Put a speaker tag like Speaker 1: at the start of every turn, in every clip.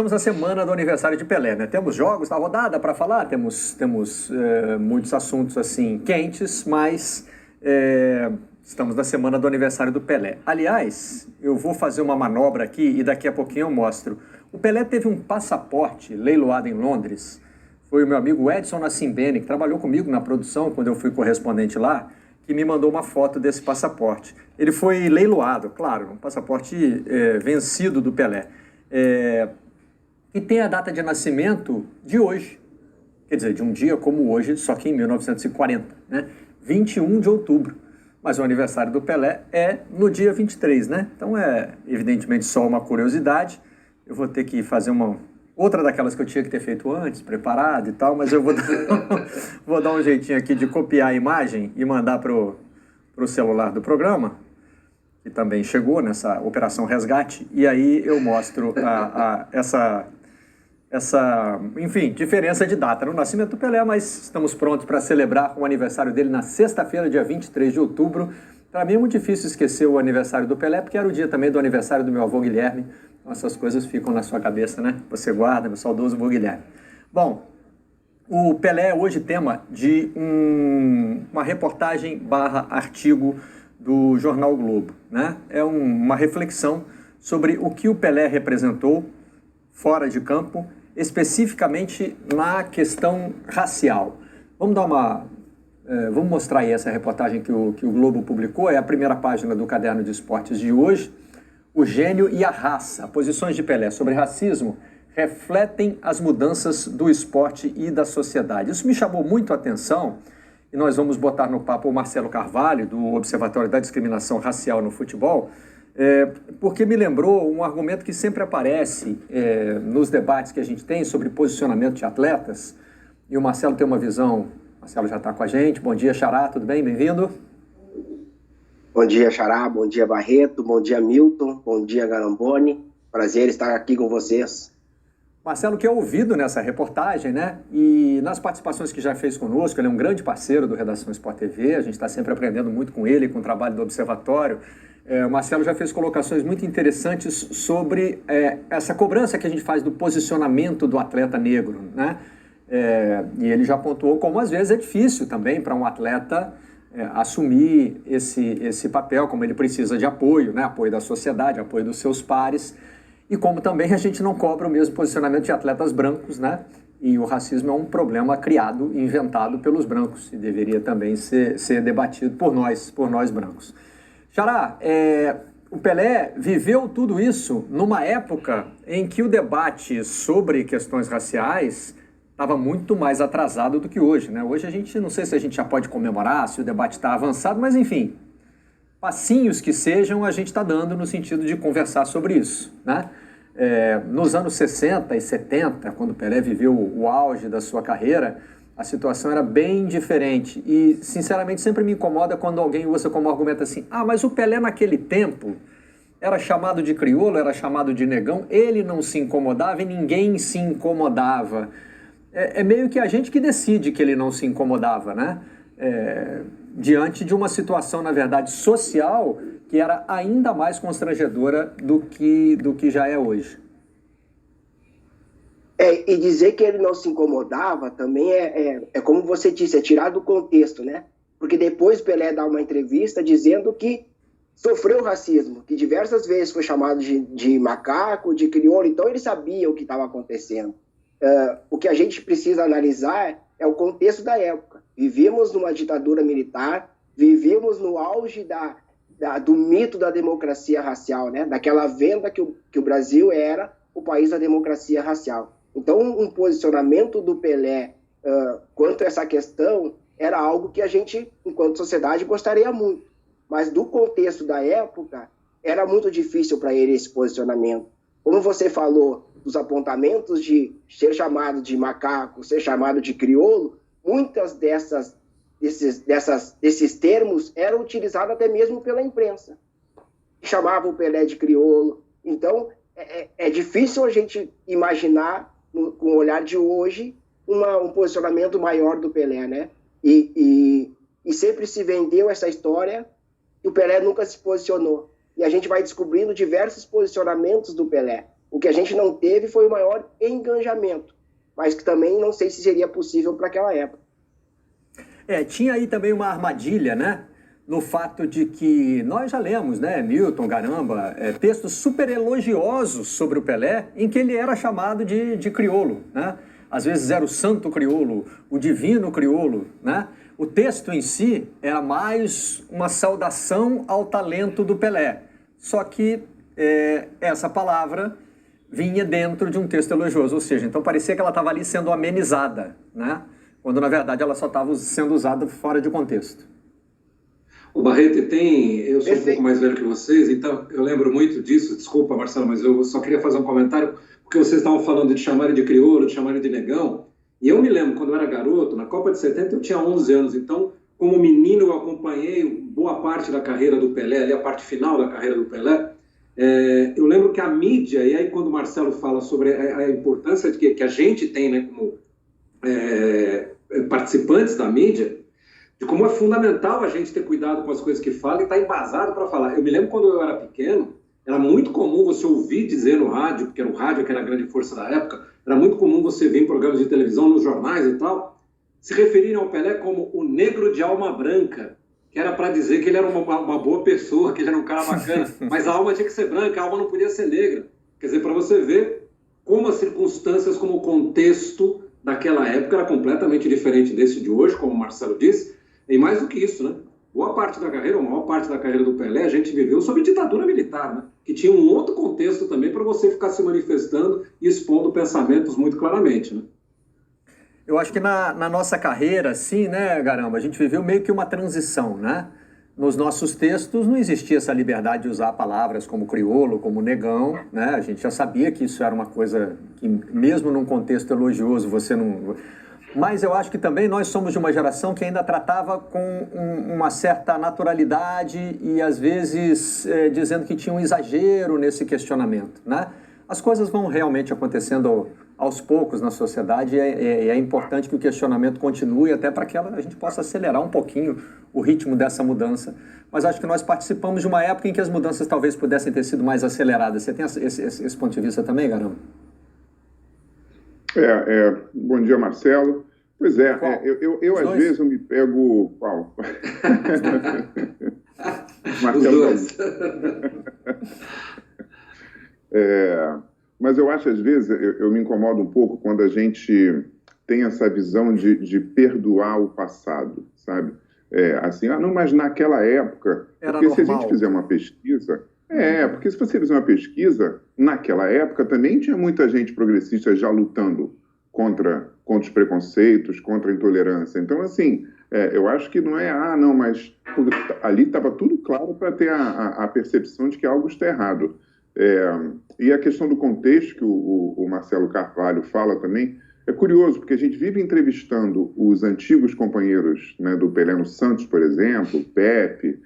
Speaker 1: Estamos na semana do aniversário de Pelé, né? Temos jogos na rodada para falar, temos muitos assuntos assim quentes, mas estamos na semana do aniversário do Pelé. Aliás, eu vou fazer uma manobra aqui e daqui a pouquinho eu mostro. O Pelé teve um passaporte leiloado em Londres. Foi o meu amigo Edson Nassimbene, que trabalhou comigo na produção quando eu fui correspondente lá, que me mandou uma foto desse passaporte. Ele foi leiloado, claro, um passaporte vencido do Pelé. E tem a data de nascimento de hoje, quer dizer, de um dia como hoje, só que em 1940, né? 21 de outubro. Mas o aniversário do Pelé é no dia 23, né? Então é evidentemente só uma curiosidade. Eu vou ter que fazer outra daquelas que eu tinha que ter feito antes, preparado e tal, mas eu vou dar um jeitinho aqui de copiar a imagem e mandar pro celular do programa, que também chegou nessa operação resgate, e aí eu mostro essa, enfim, diferença de data no nascimento do Pelé, mas estamos prontos para celebrar o aniversário dele na sexta-feira, dia 23 de outubro. Para mim é muito difícil esquecer o aniversário do Pelé, porque era o dia também do aniversário do meu avô Guilherme. Então essas coisas ficam na sua cabeça, né? Você guarda, meu saudoso avô Guilherme. Bom, o Pelé é hoje tema de uma reportagem / artigo do Jornal Globo, né? É uma reflexão sobre o que o Pelé representou fora de campo, especificamente na questão racial. Vamos mostrar aí essa reportagem que o Globo publicou, é a primeira página do Caderno de Esportes de hoje. O gênio e a raça, posições de Pelé sobre racismo, refletem as mudanças do esporte e da sociedade. Isso me chamou muito a atenção e nós vamos botar no papo o Marcelo Carvalho, do Observatório da Discriminação Racial no Futebol, porque me lembrou um argumento que sempre aparece nos debates que a gente tem sobre posicionamento de atletas, e o Marcelo tem uma visão. Marcelo já está com a gente. Bom dia, Xará, tudo bem? Bem-vindo.
Speaker 2: Bom dia, Xará, bom dia, Barreto, bom dia, Milton, bom dia, Garamboni. Prazer estar aqui com vocês.
Speaker 1: Marcelo, que é ouvido nessa reportagem, né? E nas participações que já fez conosco, ele é um grande parceiro do Redação Sport TV, a gente está sempre aprendendo muito com ele, com o trabalho do Observatório. O Marcelo já fez colocações muito interessantes sobre essa cobrança que a gente faz do posicionamento do atleta negro, né? E ele já pontuou como às vezes é difícil também para um atleta assumir esse papel, como ele precisa de apoio, né? Apoio da sociedade, apoio dos seus pares, e como também a gente não cobra o mesmo posicionamento de atletas brancos, né? E o racismo é um problema criado, inventado pelos brancos, e deveria também ser debatido por nós brancos. Xará, o Pelé viveu tudo isso numa época em que o debate sobre questões raciais estava muito mais atrasado do que hoje, né? Hoje a gente, não sei se a gente já pode comemorar, se o debate está avançado, mas enfim, passinhos que sejam a gente está dando no sentido de conversar sobre isso, né? Nos anos 60 e 70, quando o Pelé viveu o auge da sua carreira, a situação era bem diferente e, sinceramente, sempre me incomoda quando alguém usa como argumento assim: ah, mas o Pelé naquele tempo era chamado de crioulo, era chamado de negão, ele não se incomodava e ninguém se incomodava. É meio que a gente que decide que ele não se incomodava, né? Diante de uma situação, na verdade, social que era ainda mais constrangedora do que já é hoje.
Speaker 2: E dizer que ele não se incomodava também é como você disse, é tirar do contexto, né? Porque depois Pelé dá uma entrevista dizendo que sofreu racismo, que diversas vezes foi chamado de macaco, de crioulo, então ele sabia o que estava acontecendo. O que a gente precisa analisar é o contexto da época. Vivíamos numa ditadura militar, vivíamos no auge do mito da democracia racial, né? Daquela venda que o Brasil era o país da democracia racial. Então, um posicionamento do Pelé quanto a essa questão era algo que a gente, enquanto sociedade, gostaria muito. Mas do contexto da época, era muito difícil para ele esse posicionamento. Como você falou, dos apontamentos de ser chamado de macaco, ser chamado de crioulo, muitas desses termos eram utilizados até mesmo pela imprensa. Chamava o Pelé de crioulo. Então, é difícil a gente imaginar, com o olhar de hoje, um posicionamento maior do Pelé, né? E sempre se vendeu essa história e o Pelé nunca se posicionou. E a gente vai descobrindo diversos posicionamentos do Pelé. O que a gente não teve foi o maior engajamento, mas que também não sei se seria possível para aquela época.
Speaker 1: Tinha aí também uma armadilha, né? No fato de que nós já lemos, né, Milton, Garamba, textos super elogiosos sobre o Pelé, em que ele era chamado de crioulo, né? Às vezes era o santo crioulo, o divino crioulo, né? O texto em si era mais uma saudação ao talento do Pelé. Só que essa palavra vinha dentro de um texto elogioso, ou seja, então parecia que ela estava ali sendo amenizada, né? Quando na verdade ela só estava sendo usada fora de contexto.
Speaker 3: O Barreto, eu sou um pouco mais velho que vocês, então eu lembro muito disso, desculpa, Marcelo, mas eu só queria fazer um comentário, porque vocês estavam falando de chamarem de crioulo, de chamarem de negão, e eu me lembro, quando eu era garoto, na Copa de 70 eu tinha 11 anos, então, como menino eu acompanhei boa parte da carreira do Pelé, ali a parte final da carreira do Pelé. Eu lembro que a mídia, e aí quando o Marcelo fala sobre a importância que a gente tem, né, como participantes da mídia, de como é fundamental a gente ter cuidado com as coisas que fala e estar embasado para falar. Eu me lembro quando eu era pequeno, era muito comum você ouvir dizer no rádio, porque era o rádio que era a grande força da época, era muito comum você ver em programas de televisão, nos jornais e tal, se referirem ao Pelé como o negro de alma branca, que era para dizer que ele era uma boa pessoa, que ele era um cara bacana, mas a alma tinha que ser branca, a alma não podia ser negra. Quer dizer, para você ver como as circunstâncias, como o contexto daquela época era completamente diferente desse de hoje, como o Marcelo disse. E mais do que isso, né? Boa parte da carreira, ou maior parte da carreira do Pelé, a gente viveu sob ditadura militar, né? Que tinha um outro contexto também para você ficar se manifestando e expondo pensamentos muito claramente, né?
Speaker 1: Eu acho que na nossa carreira, sim, né, Garamba, a gente viveu meio que uma transição, né? Nos nossos textos não existia essa liberdade de usar palavras como crioulo, como negão, né? A gente já sabia que isso era uma coisa que, mesmo num contexto elogioso, você não... Mas eu acho que também nós somos de uma geração que ainda tratava com uma certa naturalidade e, às vezes, dizendo que tinha um exagero nesse questionamento, né? As coisas vão realmente acontecendo aos poucos na sociedade e é importante que o questionamento continue até para que a gente possa acelerar um pouquinho o ritmo dessa mudança. Mas acho que nós participamos de uma época em que as mudanças talvez pudessem ter sido mais aceleradas. Você tem esse ponto de vista também, Garamba?
Speaker 4: Bom dia, Marcelo. Pois eu às vezes eu me pego... Qual? Marcelo. Mas eu acho, às vezes, eu me incomodo um pouco quando a gente tem essa visão de perdoar o passado, sabe? Assim, não, mas naquela época...
Speaker 1: Era
Speaker 4: porque
Speaker 1: normal.
Speaker 4: se a gente fizer uma pesquisa... porque se você fizer uma pesquisa, naquela época também tinha muita gente progressista já lutando contra os preconceitos, contra a intolerância. Então, assim, eu acho que não não, mas ali estava tudo claro para ter a percepção de que algo está errado. E a questão do contexto que o Marcelo Carvalho fala também, é curioso, porque a gente vive entrevistando os antigos companheiros, né, do Pelé no Santos, por exemplo, Pepe,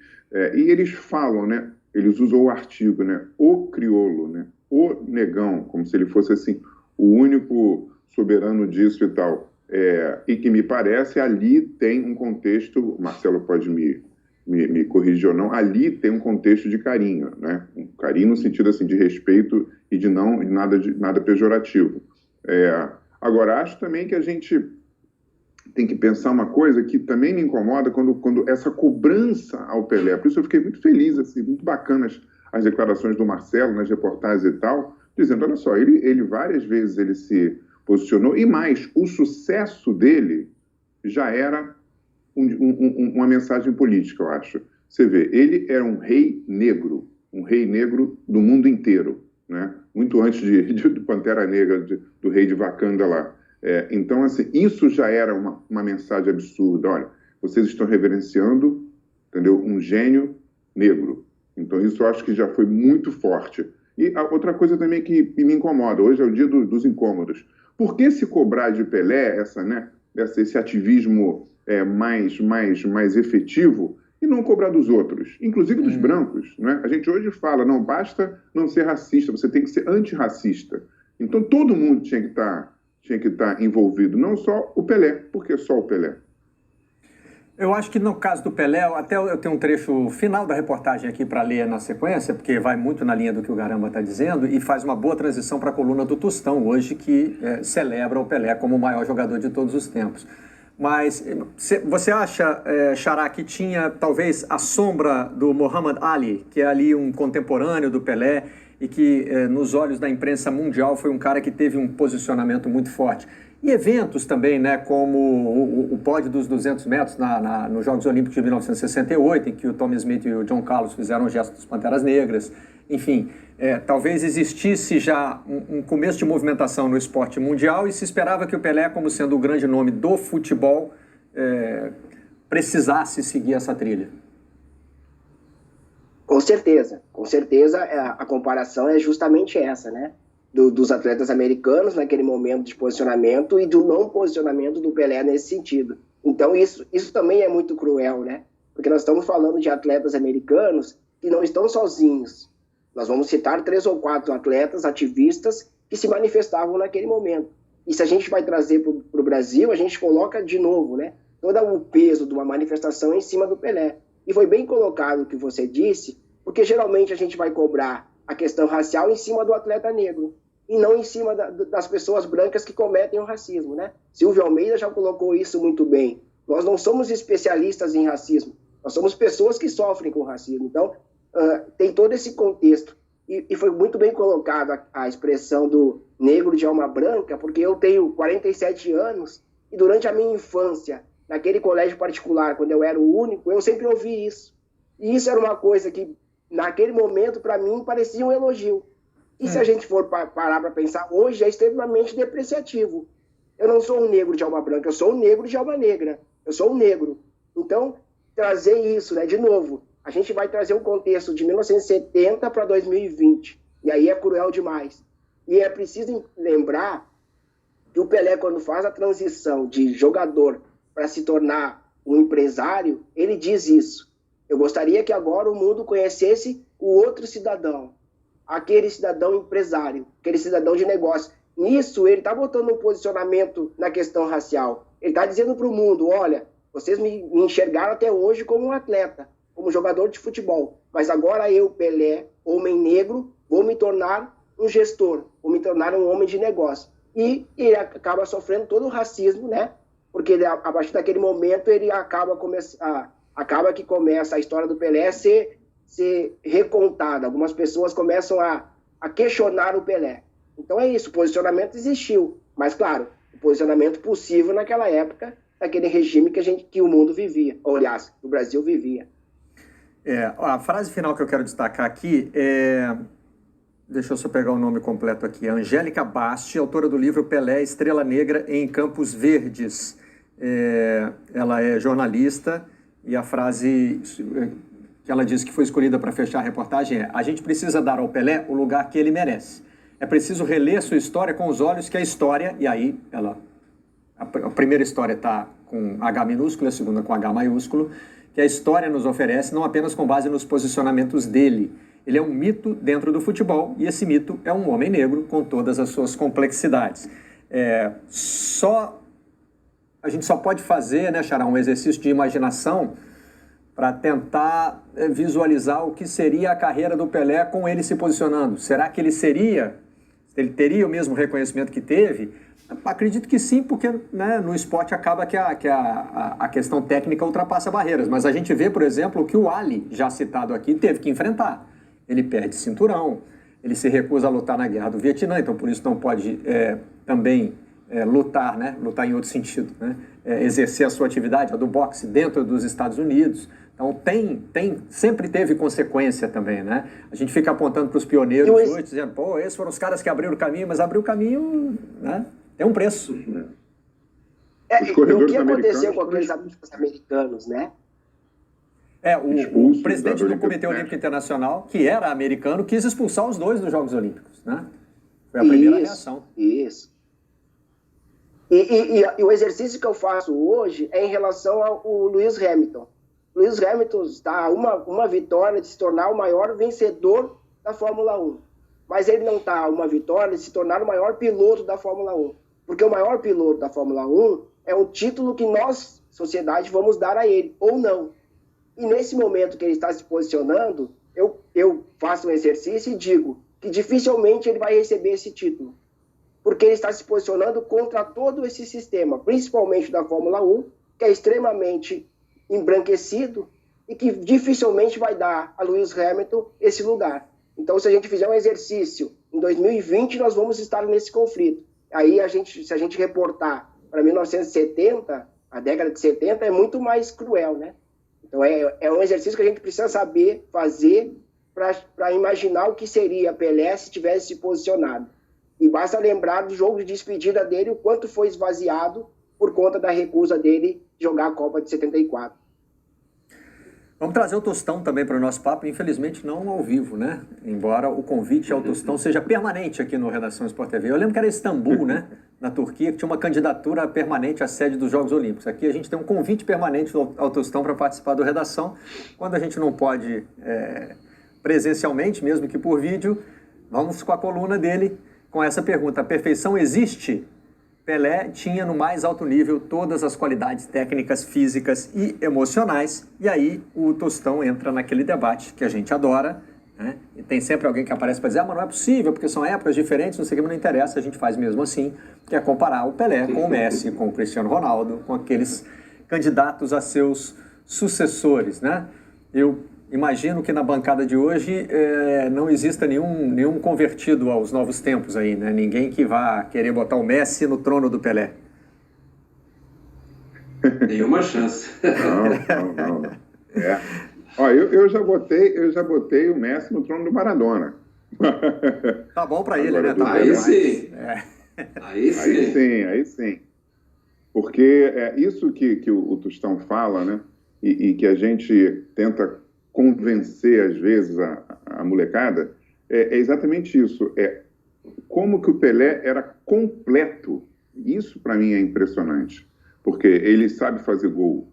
Speaker 4: e eles falam, né, eles usam o artigo, né, o crioulo, né, o negão, como se ele fosse assim, o único soberano disso e tal. E que me parece, ali tem um contexto, o Marcelo pode me corrigir ou não, ali tem um contexto de carinho, né? Um carinho no sentido assim, de respeito e de nada pejorativo. Agora, acho também que a gente tem que pensar uma coisa que também me incomoda quando essa cobrança ao Pelé, por isso eu fiquei muito feliz, assim, muito bacanas as declarações do Marcelo nas reportagens e tal, dizendo, olha só, ele várias vezes ele se posicionou, e mais, o sucesso dele já era uma mensagem política, eu acho. Você vê, ele era um rei negro do mundo inteiro, né? Muito antes do Pantera Negra, do rei de Wakanda lá. Então, assim, isso já era uma mensagem absurda. Olha, vocês estão reverenciando, entendeu? Um gênio negro. Então, isso eu acho que já foi muito forte. E a outra coisa também que me incomoda, hoje é o dia dos incômodos. Por que se cobrar de Pelé esse ativismo mais efetivo e não cobrar dos outros, inclusive dos brancos, né? A gente hoje fala, não basta não ser racista, você tem que ser antirracista. Então todo mundo tinha que estar envolvido, não só o Pelé. Por que só o Pelé?
Speaker 1: Eu acho que no caso do Pelé, até eu tenho um trecho final da reportagem aqui para ler na sequência, porque vai muito na linha do que o Garamba está dizendo e faz uma boa transição para a coluna do Tostão hoje, que celebra o Pelé como o maior jogador de todos os tempos. Mas você acha, Xará, que tinha talvez a sombra do Muhammad Ali, que é ali um contemporâneo do Pelé e que nos olhos da imprensa mundial foi um cara que teve um posicionamento muito forte? E eventos também, né, como o pódio dos 200 metros nos Jogos Olímpicos de 1968, em que o Tommy Smith e o John Carlos fizeram o gesto dos Panteras Negras. Enfim, talvez existisse já um começo de movimentação no esporte mundial e se esperava que o Pelé, como sendo o grande nome do futebol, precisasse seguir essa trilha.
Speaker 2: Com certeza. A comparação é justamente essa, né? Dos atletas americanos naquele momento de posicionamento e do não posicionamento do Pelé nesse sentido. Então isso também é muito cruel, né? Porque nós estamos falando de atletas americanos que não estão sozinhos. Nós vamos citar 3 ou 4 atletas ativistas que se manifestavam naquele momento. E se a gente vai trazer para o Brasil, a gente coloca de novo, né? Todo o peso de uma manifestação em cima do Pelé. E foi bem colocado o que você disse, porque geralmente a gente vai cobrar a questão racial em cima do atleta negro e não em cima das pessoas brancas que cometem o racismo, né? Silvio Almeida já colocou isso muito bem. Nós não somos especialistas em racismo, nós somos pessoas que sofrem com racismo. Então, tem todo esse contexto. E foi muito bem colocada a expressão do negro de alma branca, porque eu tenho 47 anos e durante a minha infância, naquele colégio particular, quando eu era o único, eu sempre ouvi isso. E isso era uma coisa que, naquele momento, para mim, parecia um elogio. E se a gente for parar para pensar, hoje é extremamente depreciativo. Eu não sou um negro de alma branca, eu sou um negro de alma negra. Eu sou um negro. Então, trazer isso, né, de novo, a gente vai trazer um contexto de 1970 para 2020. E aí é cruel demais. E é preciso lembrar que o Pelé, quando faz a transição de jogador para se tornar um empresário, ele diz isso. Eu gostaria que agora o mundo conhecesse o outro cidadão. Aquele cidadão empresário, aquele cidadão de negócio. Nisso, ele está botando um posicionamento na questão racial. Ele está dizendo para o mundo, olha, vocês me enxergaram até hoje como um atleta, como jogador de futebol, mas agora eu, Pelé, homem negro, vou me tornar um gestor, vou me tornar um homem de negócio. E ele acaba sofrendo todo o racismo, né? Porque ele, a partir daquele momento ele acaba que começa a história do Pelé a ser recontada. Algumas pessoas começam a questionar o Pelé. Então é isso, o posicionamento existiu, mas claro, o posicionamento possível naquela época, naquele regime que o mundo vivia, ou aliás, o Brasil vivia.
Speaker 1: A frase final que eu quero destacar aqui deixa eu só pegar o nome completo aqui, Angélica Basti, autora do livro Pelé, Estrela Negra em Campos Verdes. Ela é jornalista e a frase que ela disse que foi escolhida para fechar a reportagem é: a gente precisa dar ao Pelé o lugar que ele merece. É preciso reler sua história com os olhos que a história, e aí a primeira história está com H minúsculo, a segunda com H maiúsculo, que a história nos oferece não apenas com base nos posicionamentos dele. Ele é um mito dentro do futebol e esse mito é um homem negro com todas as suas complexidades. A gente só pode fazer, né, Xará, um exercício de imaginação para tentar visualizar o que seria a carreira do Pelé com ele se posicionando. Será que ele teria o mesmo reconhecimento que teve? Acredito que sim, porque, né, no esporte acaba que a questão técnica ultrapassa barreiras. Mas a gente vê, por exemplo, o que o Ali, já citado aqui, teve que enfrentar. Ele perde cinturão, ele se recusa a lutar na guerra do Vietnã, então por isso não pode também lutar, né? Lutar em outro sentido, né? Exercer a sua atividade, a do boxe, dentro dos Estados Unidos. Então sempre teve consequência também, né? A gente fica apontando para os pioneiros hoje, dizendo, pô, esses foram os caras que abriram o caminho, mas abrir o caminho, né, tem um preço.
Speaker 2: O que aconteceu com aqueles atletas americanos, né?
Speaker 1: O presidente do Comitê Olímpico Internacional, que era americano, quis expulsar os dois dos Jogos Olímpicos, né? Foi a primeira reação.
Speaker 2: Isso. E o exercício que eu faço hoje é em relação ao Lewis Hamilton. Lewis Hamilton está uma vitória de se tornar o maior vencedor da Fórmula 1. Mas ele não está uma vitória de se tornar o maior piloto da Fórmula 1. Porque o maior piloto da Fórmula 1 é um título que nós, sociedade, vamos dar a ele, ou não. E nesse momento que ele está se posicionando, eu faço um exercício e digo que dificilmente ele vai receber esse título. Porque ele está se posicionando contra todo esse sistema, principalmente da Fórmula 1, que é extremamente embranquecido e que dificilmente vai dar a Lewis Hamilton esse lugar. Então, se a gente fizer um exercício, em 2020 nós vamos estar nesse conflito. Aí, se a gente reportar para 1970, a década de 70 é muito mais cruel, né? Então, é um exercício que a gente precisa saber fazer para imaginar o que seria Pelé se tivesse se posicionado. E basta lembrar do jogo de despedida dele, o quanto foi esvaziado por conta da recusa dele de jogar a Copa de 74.
Speaker 1: Vamos trazer o Tostão também para o nosso papo, infelizmente não ao vivo, né? Embora o convite ao Tostão seja permanente aqui no Redação Sport TV. Eu lembro que era Istambul, né? Na Turquia, que tinha uma candidatura permanente à sede dos Jogos Olímpicos. Aqui a gente tem um convite permanente ao Tostão para participar do Redação. Quando a gente não pode presencialmente, mesmo que por vídeo, vamos com a coluna dele com essa pergunta: a perfeição existe? Pelé tinha no mais alto nível todas as qualidades técnicas, físicas e emocionais. E aí o Tostão entra naquele debate que a gente adora, né? E tem sempre alguém que aparece para dizer: mas não é possível, porque são épocas diferentes, não sei o que, mas não interessa, a gente faz mesmo assim, que é comparar o Pelé com o Messi, com o Cristiano Ronaldo, com aqueles candidatos a seus sucessores, né? Eu imagino que na bancada de hoje não exista nenhum convertido aos novos tempos aí, né? Ninguém que vá querer botar o Messi no trono do Pelé.
Speaker 3: Nenhuma chance.
Speaker 4: Não. Ó, eu já botei o Messi no trono do Maradona.
Speaker 1: Tá bom para ele, né?
Speaker 3: Tá aí sim.
Speaker 4: Aí sim. Porque é isso que o Tostão fala, né? E que a gente tenta convencer, às vezes, a molecada, é exatamente isso. Como que o Pelé era completo. Isso, para mim, é impressionante. Porque ele sabe fazer gol.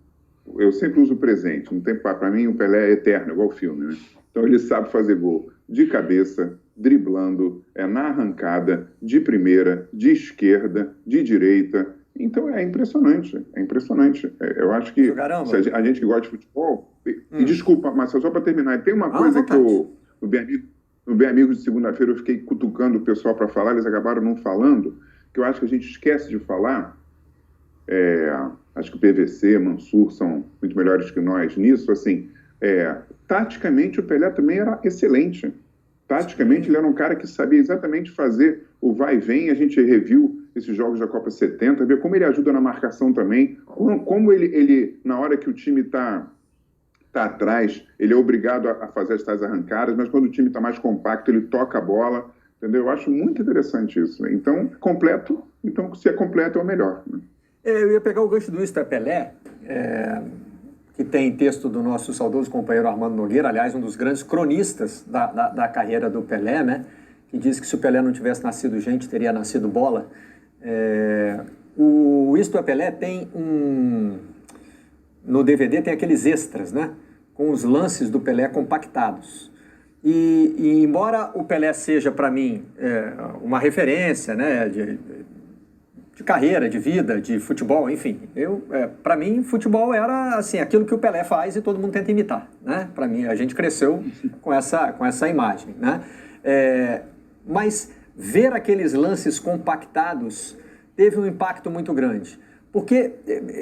Speaker 4: Eu sempre uso o presente. Não tem, para mim, o Pelé é eterno, igual o filme, né? Então, ele sabe fazer gol de cabeça, driblando, na arrancada, de primeira, de esquerda, de direita. Então, é impressionante. Eu acho que se a gente que gosta de futebol... E desculpa, mas só para terminar, tem uma coisa que no Bem Amigos de segunda-feira eu fiquei cutucando o pessoal para falar, eles acabaram não falando, que eu acho que a gente esquece de falar. Acho que o PVC, Mansur são muito melhores que nós nisso. Assim, taticamente, o Pelé também era excelente. Taticamente, ele era um cara que sabia exatamente fazer o vai e vem. A gente reviu esses jogos da Copa 70, ver como ele ajuda na marcação também, como ele na hora que o time está atrás, ele é obrigado a fazer as tais arrancadas, mas quando o time está mais compacto, ele toca a bola, entendeu? Eu acho muito interessante isso. Então, completo, se é completo, é o melhor, né?
Speaker 1: Eu ia pegar o gancho do Isto é Pelé, que tem texto do nosso saudoso companheiro Armando Nogueira, aliás, um dos grandes cronistas da carreira do Pelé, né? Que diz que se o Pelé não tivesse nascido gente, teria nascido bola. O Isto é Pelé tem no DVD tem aqueles extras, né? Com os lances do Pelé compactados. E embora o Pelé seja, para mim, uma referência, né? De carreira, de vida, de futebol, enfim. Para mim, futebol era assim, aquilo que o Pelé faz e todo mundo tenta imitar, né? Para mim, a gente cresceu com essa imagem, né? Mas ver aqueles lances compactados teve um impacto muito grande. Porque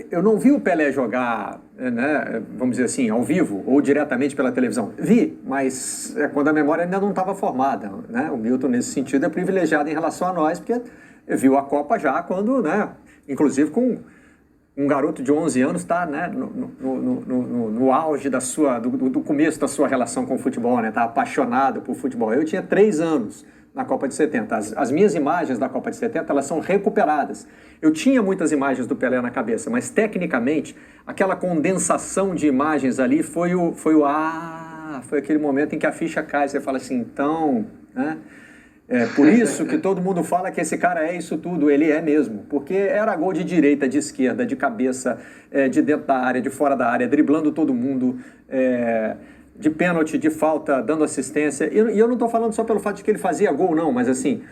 Speaker 1: eu não vi o Pelé jogar, né, vamos dizer assim, ao vivo ou diretamente pela televisão. Vi, mas quando a memória ainda não estava formada, né? O Milton, nesse sentido, é privilegiado em relação a nós, porque viu a Copa já quando, né, inclusive com um garoto de 11 anos está, né, no auge do começo da sua relação com o futebol, né? Está apaixonado por futebol. Eu tinha 3 anos na Copa de 70. As minhas imagens da Copa de 70, elas são recuperadas. Eu tinha muitas imagens do Pelé na cabeça, mas tecnicamente, aquela condensação de imagens ali foi aquele momento em que a ficha cai. Você fala assim, então, né? Por isso que todo mundo fala que esse cara é isso tudo, ele é mesmo. Porque era gol de direita, de esquerda, de cabeça, de dentro da área, de fora da área, driblando todo mundo, de pênalti, de falta, dando assistência. E eu não estou falando só pelo fato de que ele fazia gol, não, mas assim,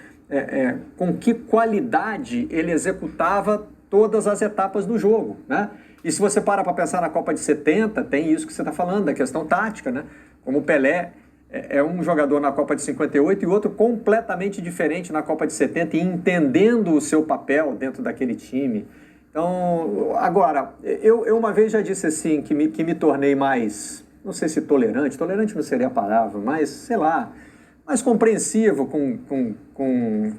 Speaker 1: com que qualidade ele executava todas as etapas do jogo, né? E se você para pensar na Copa de 70, tem isso que você está falando, da questão tática, né? Como o Pelé é um jogador na Copa de 58 e outro completamente diferente na Copa de 70 e entendendo o seu papel dentro daquele time. Então, agora, eu uma vez já disse assim, que me tornei mais, não sei se tolerante não seria a palavra, mas, sei lá, mais compreensivo com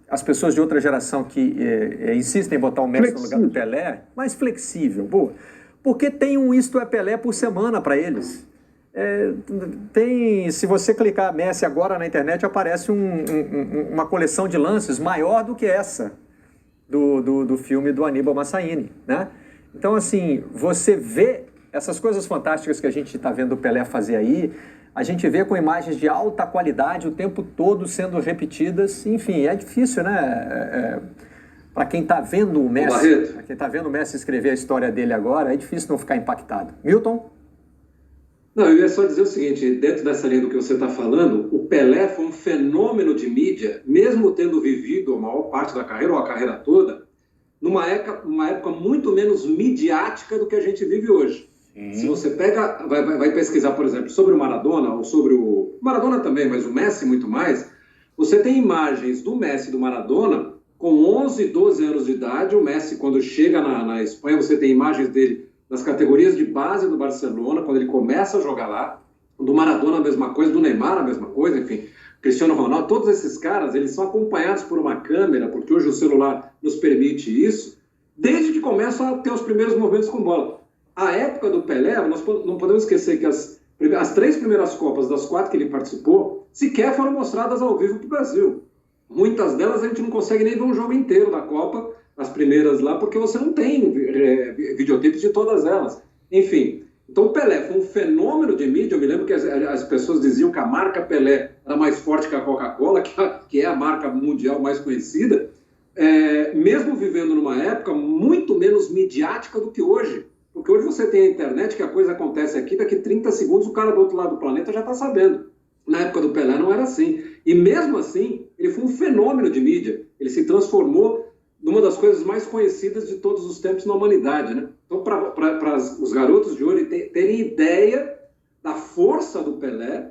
Speaker 1: as pessoas de outra geração que insistem em botar o Messi no lugar do Pelé, mais flexível, boa. Porque tem um Isto é Pelé por semana para eles. Se você clicar Messi agora na internet, aparece uma coleção de lances maior do que essa do filme do Aníbal Massaini, né? Então, assim, você vê essas coisas fantásticas que a gente está vendo o Pelé fazer aí, a gente vê com imagens de alta qualidade o tempo todo sendo repetidas. Enfim, é difícil, né? Para quem está vendo o Messi, escrever a história dele agora, é difícil não ficar impactado. Milton?
Speaker 3: Não, eu ia só dizer o seguinte, dentro dessa linha do que você está falando, o Pelé foi um fenômeno de mídia, mesmo tendo vivido a maior parte da carreira, ou a carreira toda, numa época muito menos midiática do que a gente vive hoje. Se você pega, vai pesquisar, por exemplo, sobre o Maradona, ou sobre o Maradona também, mas o Messi muito mais, você tem imagens do Messi e do Maradona com 11, 12 anos de idade. O Messi, quando chega na Espanha, você tem imagens dele nas categorias de base do Barcelona, quando ele começa a jogar lá. Do Maradona a mesma coisa, do Neymar a mesma coisa, enfim, Cristiano Ronaldo, todos esses caras, eles são acompanhados por uma câmera, porque hoje o celular nos permite isso, desde que começam a ter os primeiros movimentos com bola. A época do Pelé, nós não podemos esquecer que as 3 primeiras Copas das 4 que ele participou, sequer foram mostradas ao vivo para o Brasil. Muitas delas a gente não consegue nem ver um jogo inteiro da Copa, as primeiras lá, porque você não tem videotapes de todas elas. Enfim, então o Pelé foi um fenômeno de mídia. Eu me lembro que as pessoas diziam que a marca Pelé era mais forte que a Coca-Cola, que é a marca mundial mais conhecida, mesmo vivendo numa época muito menos midiática do que hoje. Porque hoje você tem a internet, que a coisa acontece aqui, daqui 30 segundos o cara do outro lado do planeta já está sabendo. Na época do Pelé não era assim. E mesmo assim, ele foi um fenômeno de mídia. Ele se transformou numa das coisas mais conhecidas de todos os tempos na humanidade, né? Então, para os garotos de hoje terem ideia da força do Pelé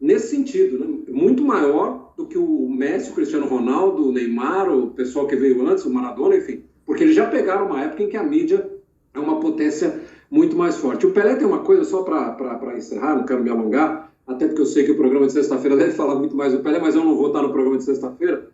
Speaker 3: nesse sentido, né? Muito maior do que o Messi, o Cristiano Ronaldo, o Neymar, o pessoal que veio antes, o Maradona, enfim. Porque eles já pegaram uma época em que a mídia é uma potência muito mais forte. O Pelé tem uma coisa, só para encerrar, não quero me alongar, até porque eu sei que o programa de sexta-feira deve falar muito mais do Pelé, mas eu não vou estar no programa de sexta-feira.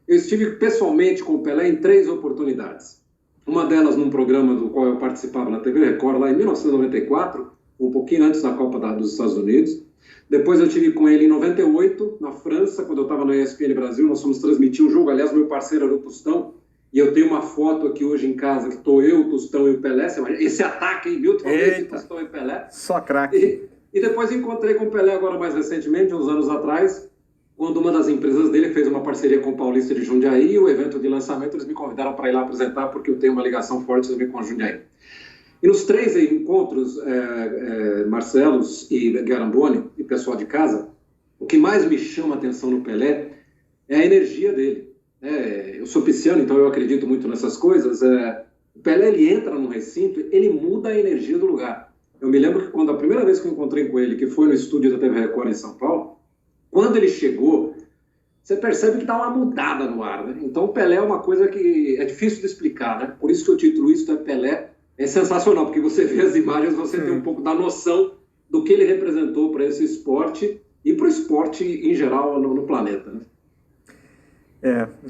Speaker 3: Eu estive pessoalmente com o Pelé em 3 oportunidades. Uma delas num programa do qual eu participava na TV Record, lá em 1994, um pouquinho antes da Copa dos Estados Unidos. Depois eu estive com ele em 98, na França, quando eu estava na ESPN Brasil. Nós fomos transmitir um jogo, aliás, meu parceiro era o Tostão, e eu tenho uma foto aqui hoje em casa, que estou eu, o Tostão e o Pelé. Esse ataque aí, Milton, Tostão e Pelé.
Speaker 1: Só craque.
Speaker 3: E depois encontrei com o Pelé agora mais recentemente, uns anos atrás, quando uma das empresas dele fez uma parceria com o Paulista de Jundiaí, e o evento de lançamento eles me convidaram para ir lá apresentar, porque eu tenho uma ligação forte também com a Jundiaí. E nos 3 encontros, Marcelos e Garamboni, e pessoal de casa, o que mais me chama a atenção no Pelé é a energia dele. Eu sou pisciano, então eu acredito muito nessas coisas. O Pelé, ele entra num recinto, ele muda a energia do lugar. Eu me lembro que quando a primeira vez que eu encontrei com ele, que foi no estúdio da TV Record em São Paulo, quando ele chegou, você percebe que dá uma mudada no ar, né? Então o Pelé é uma coisa que é difícil de explicar, né? Por isso que o título Isto é Pelé é sensacional, porque você vê as imagens, você tem um pouco da noção do que ele representou para esse esporte e para o esporte em geral no planeta, né?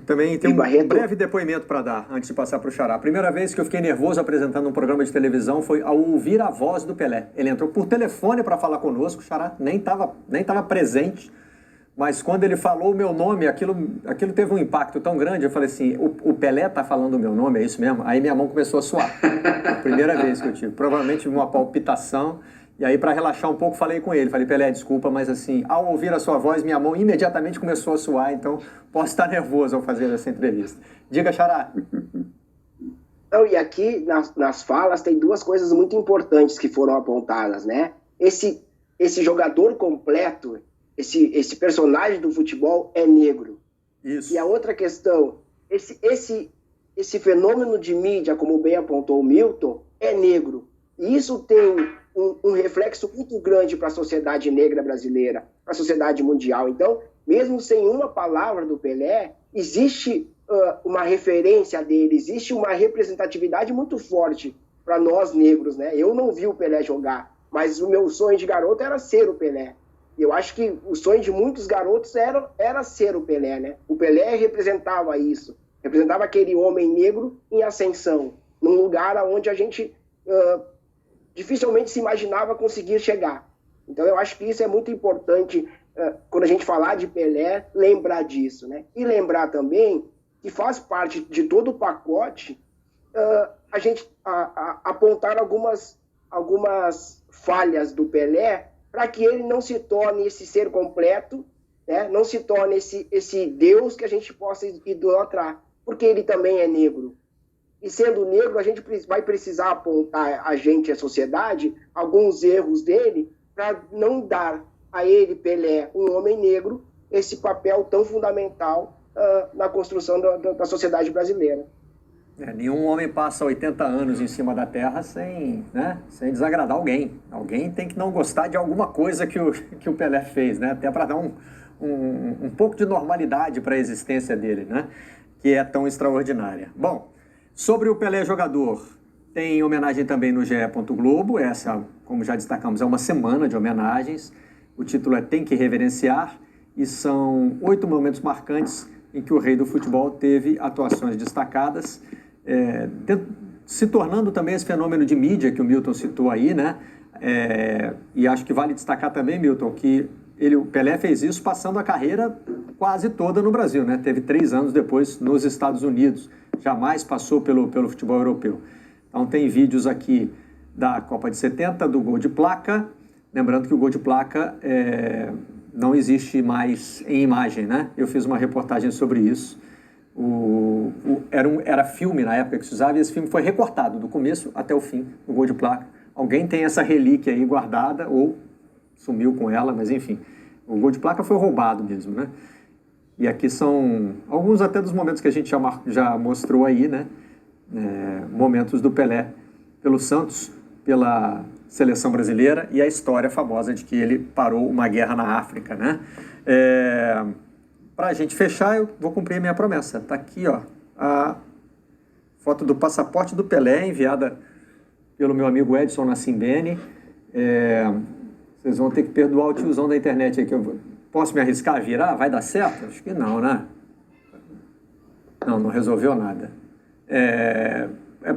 Speaker 1: Também tem um breve depoimento para dar, antes de passar para o Xará. A primeira vez que eu fiquei nervoso apresentando um programa de televisão foi ao ouvir a voz do Pelé. Ele entrou por telefone para falar conosco, o Xará nem tava presente, mas quando ele falou o meu nome, aquilo teve um impacto tão grande. Eu falei assim, o Pelé está falando o meu nome, é isso mesmo? Aí minha mão começou a suar. A primeira vez que eu tive, provavelmente uma palpitação. E aí, para relaxar um pouco, falei com ele. Falei, Pelé, desculpa, mas assim, ao ouvir a sua voz, minha mão imediatamente começou a suar, então posso estar nervoso ao fazer essa entrevista. Diga, Xará.
Speaker 2: Não, e aqui, nas falas, tem 2 coisas muito importantes que foram apontadas, né? Esse jogador completo, esse personagem do futebol é negro.
Speaker 1: Isso.
Speaker 2: E a outra questão, esse fenômeno de mídia, como bem apontou o Milton, é negro. E isso tem um reflexo muito grande para a sociedade negra brasileira, para a sociedade mundial. Então, mesmo sem uma palavra do Pelé, existe uma referência dele, existe uma representatividade muito forte para nós negros, né? Eu não vi o Pelé jogar, mas o meu sonho de garoto era ser o Pelé. Eu acho que o sonho de muitos garotos era ser o Pelé, né? O Pelé representava isso, representava aquele homem negro em ascensão, num lugar onde a gente dificilmente se imaginava conseguir chegar. Então eu acho que isso é muito importante, quando a gente falar de Pelé, lembrar disso, né? E lembrar também que faz parte de todo o pacote a gente apontar algumas falhas do Pelé para que ele não se torne esse ser completo, né? Não se torne esse Deus que a gente possa idolatrar, porque ele também é negro. E sendo negro, a gente vai precisar apontar a sociedade, alguns erros dele, para não dar a ele, Pelé, um homem negro, esse papel tão fundamental na construção da sociedade brasileira.
Speaker 1: Nenhum homem passa 80 anos em cima da terra sem desagradar alguém. Alguém tem que não gostar de alguma coisa que o Pelé fez, né? Até para dar um pouco de normalidade para a existência dele, né? Que é tão extraordinária. Bom, sobre o Pelé jogador, tem homenagem também no GE. Globo. Essa, como já destacamos, é uma semana de homenagens. O título é Tem que Reverenciar e são 8 momentos marcantes em que o rei do futebol teve atuações destacadas, se tornando também esse fenômeno de mídia que o Milton citou aí, né? E acho que vale destacar também, Milton, que o Pelé fez isso passando a carreira quase toda no Brasil, né? Teve 3 anos depois nos Estados Unidos, jamais passou pelo futebol europeu. Então tem vídeos aqui da Copa de 70, do gol de placa, lembrando que o gol de placa não existe mais em imagem, né? Eu fiz uma reportagem sobre isso. Era filme na época que se usava e esse filme foi recortado do começo até o fim, o gol de placa. Alguém tem essa relíquia aí guardada ou sumiu com ela, mas enfim, o gol de placa foi roubado mesmo, né? E aqui são alguns até dos momentos que a gente já mostrou aí, né? Momentos do Pelé pelo Santos, pela seleção brasileira e a história famosa de que ele parou uma guerra na África, né? Para a gente fechar, eu vou cumprir a minha promessa. Está aqui, ó, a foto do passaporte do Pelé, enviada pelo meu amigo Edson Nassimbene. Vocês vão ter que perdoar o tiozão da internet aqui. Posso me arriscar a virar? Vai dar certo? Acho que não, né? Não resolveu nada.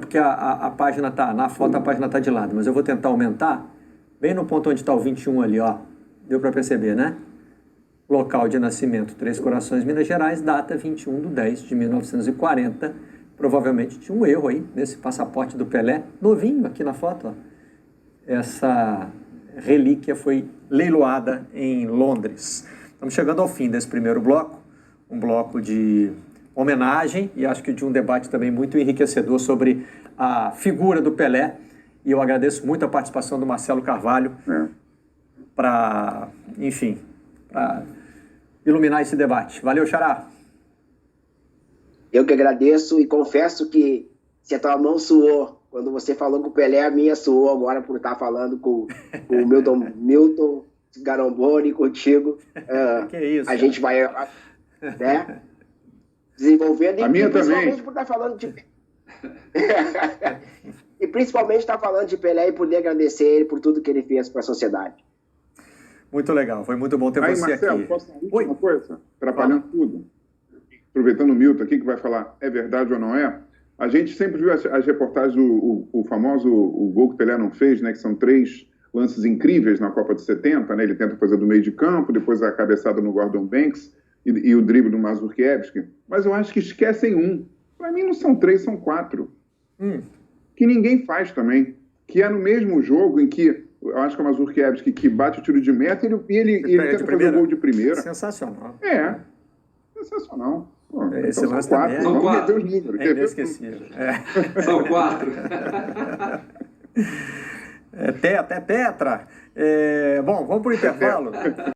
Speaker 1: Porque a página tá, na foto a página tá de lado, mas eu vou tentar aumentar, bem no ponto onde está o 21 ali, ó. Deu para perceber, né? Local de nascimento, Três Corações, Minas Gerais, data 21/10/1940. Provavelmente tinha um erro aí nesse passaporte do Pelé, novinho aqui na foto, ó. Essa relíquia foi leiloada em Londres. Estamos chegando ao fim desse primeiro bloco, um bloco de homenagem e acho que de um debate também muito enriquecedor sobre a figura do Pelé. E eu agradeço muito a participação do Marcelo Carvalho para iluminar esse debate. Valeu, Xará!
Speaker 2: Eu que agradeço e confesso que se a tua mão suou quando você falou com o Pelé, a minha suou agora por estar falando com o Milton Garamboni, contigo.
Speaker 1: Que isso,
Speaker 2: a gente vai desenvolvendo.
Speaker 4: A minha
Speaker 2: principalmente
Speaker 4: também.
Speaker 2: por estar falando de... e principalmente estar falando de Pelé e poder agradecer ele por tudo que ele fez para a sociedade.
Speaker 1: Muito legal, foi muito bom ter você
Speaker 4: Marcelo,
Speaker 1: aqui.
Speaker 4: Posso falar uma coisa? Atrapalhando tudo. Aproveitando o Milton aqui, que vai falar é verdade ou não é. A gente sempre viu as reportagens do famoso gol que o Pelé não fez, né? Que são 3 lances incríveis na Copa de 70, né? Ele tenta fazer do meio de campo, depois a cabeçada no Gordon Banks e o drible do Mazurkiewicz. Mas eu acho que esquecem um. Para mim não são 3, são 4. Que ninguém faz também. Que é no mesmo jogo em que eu acho que é o Mazurkiewicz que bate o tiro de meta e ele tenta fazer o gol de primeira.
Speaker 1: Sensacional.
Speaker 4: Sensacional. Pô,
Speaker 1: Esse
Speaker 4: então
Speaker 1: lance
Speaker 4: são 4.
Speaker 1: também
Speaker 4: Vamos
Speaker 3: quatro.
Speaker 4: rever os números.
Speaker 1: Inesquecível.
Speaker 3: São 4.
Speaker 1: Tetra. Bom, vamos para o intervalo.